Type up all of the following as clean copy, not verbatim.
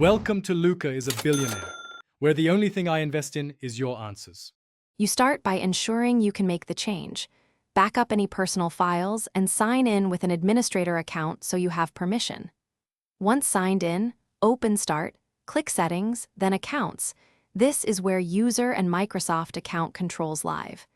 Welcome to Luca is a Billionaire, where the only thing I invest in is your answers. You start by ensuring you can make the change. Back up any personal files and sign in with an administrator account so you have permission. Once signed in, open Start, click Settings, then Accounts. This is where User and Microsoft account controls live.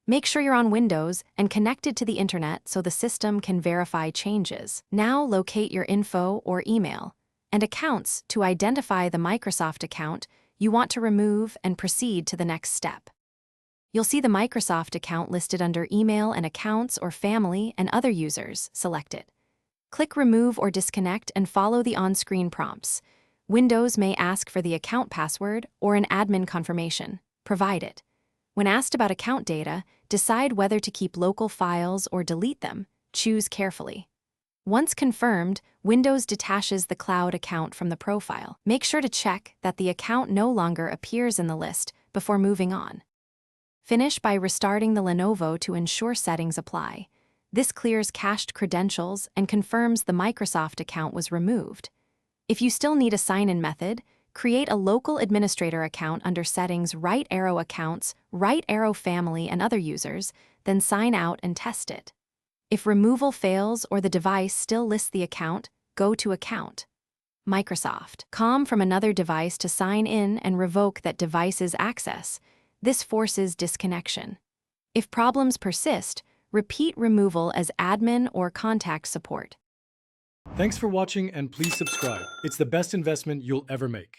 Make sure you're on Windows and connected to the internet so the system can verify changes. Now locate your info or email and accounts to identify the Microsoft account you want to remove and proceed to the next step. You'll see the Microsoft account listed under Email and Accounts or Family and Other Users. Select it. Click Remove or Disconnect and follow the on-screen prompts. Windows may ask for the account password or an admin confirmation. Provide it. When asked about account data, decide whether to keep local files or delete them. Choose carefully. Once confirmed, Windows detaches the cloud account from the profile. Make sure to check that the account no longer appears in the list before moving on. Finish by restarting the Lenovo to ensure settings apply. This clears cached credentials and confirms the Microsoft account was removed. If you still need a sign-in method, create a local administrator account under Settings, right arrow Accounts, right arrow Family and Other Users, then sign out and test it. If removal fails or the device still lists the account, go to Account. Microsoft.com from another device to sign in and revoke that device's access. This forces disconnection. If problems persist, repeat removal as admin or contact support. Thanks for watching and please subscribe. It's the best investment you'll ever make.